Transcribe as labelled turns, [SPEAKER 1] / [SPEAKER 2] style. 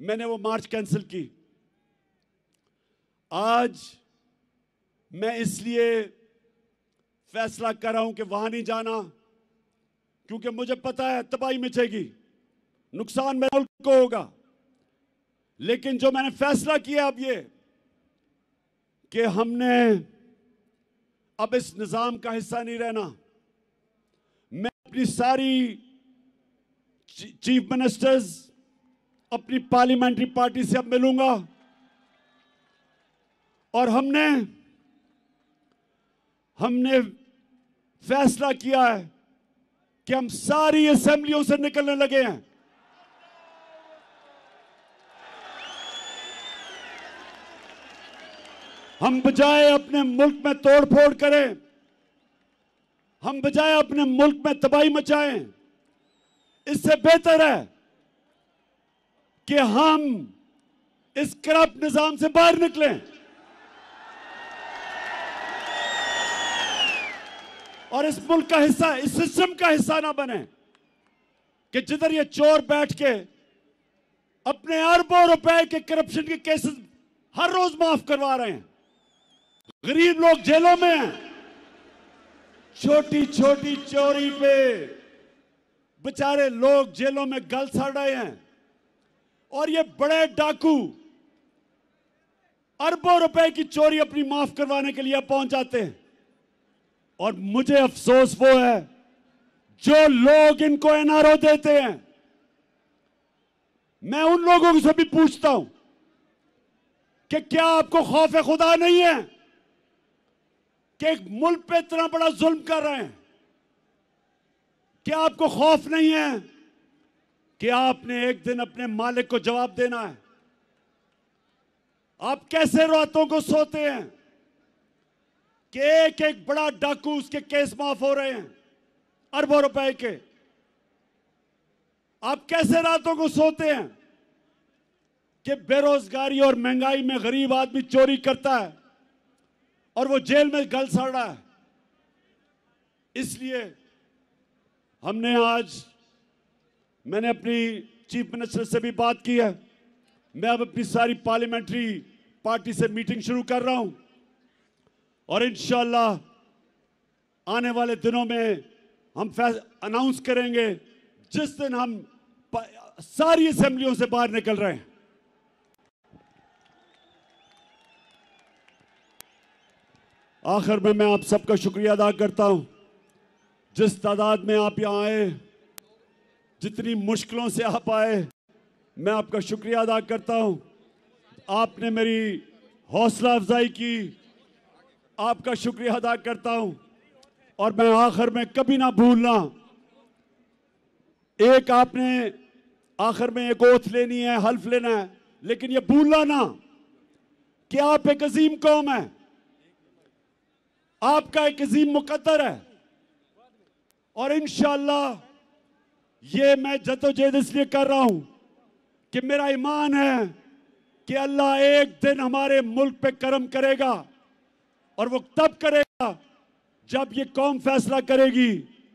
[SPEAKER 1] मैंने वो मार्च कैंसिल की। आज मैं इसलिए फैसला कर रहा हूं कि वहां नहीं जाना, क्योंकि मुझे पता है तबाही मचेगी, नुकसान मेरे मुल्क को होगा। लेकिन जो मैंने फैसला किया अब ये कि हमने अब इस निजाम का हिस्सा नहीं रहना। मैं अपनी सारी चीफ मिनिस्टर्स, अपनी पार्लियामेंट्री पार्टी से अब मिलूंगा और हमने फैसला किया है कि हम सारी असेंबलियों से निकलने लगे हैं। हम बजाय अपने मुल्क में तोड़फोड़ करें, हम बजाय अपने मुल्क में तबाही मचाएं, इससे बेहतर है कि हम इस करप्ट निजाम से बाहर निकलें और इस मुल्क का हिस्सा, इस सिस्टम का हिस्सा ना बने कि जिधर ये चोर बैठ के अपने अरबों रुपए के करप्शन के केसेस हर रोज माफ करवा रहे हैं। गरीब लोग जेलों में हैं, छोटी छोटी चोरी पे बेचारे लोग जेलों में गल सड़ रहे हैं और ये बड़े डाकू अरबों रुपए की चोरी अपनी माफ करवाने के लिए पहुंच जाते हैं। और मुझे अफसोस वो है जो लोग इनको एनआरओ देते हैं। मैं उन लोगों से भी पूछता हूं कि क्या आपको खौफ खुदा नहीं है कि एक मुल्क पे इतना बड़ा जुल्म कर रहे हैं? क्या आपको खौफ नहीं है कि आपने एक दिन अपने मालिक को जवाब देना है? आप कैसे रातों को सोते हैं कि एक एक बड़ा डाकू, उसके केस माफ हो रहे हैं अरबों रुपए के? आप कैसे रातों को सोते हैं कि बेरोजगारी और महंगाई में गरीब आदमी चोरी करता है और वो जेल में गल सड़ रहा है? इसलिए मैंने अपनी चीफ मिनिस्टर से भी बात की है। मैं अब अपनी सारी पार्लियामेंट्री पार्टी से मीटिंग शुरू कर रहा हूं और इंशाअल्लाह आने वाले दिनों में हम अनाउंस करेंगे जिस दिन हम सारी असेंबलियों से बाहर निकल रहे हैं। आखिर में मैं आप सबका शुक्रिया अदा करता हूं, जिस तादाद में आप यहां आए, जितनी मुश्किलों से आप आए, मैं आपका शुक्रिया अदा करता हूं। आपने मेरी हौसला अफजाई की, आपका शुक्रिया अदा करता हूं। और मैं आखिर में कभी ना भूलना, एक आपने आखिर में एक ओथ लेनी है, हल्फ लेना है, लेकिन ये भूलना ना कि आप एक अजीम कौम है, आपका एक अजीम मुकद्दर है। और इंशाअल्लाह ये मैं जद्दोजहद इसलिए कर रहा हूं कि मेरा ईमान है कि अल्लाह एक दिन हमारे मुल्क पे करम करेगा और वो तब करेगा जब ये कौम फैसला करेगी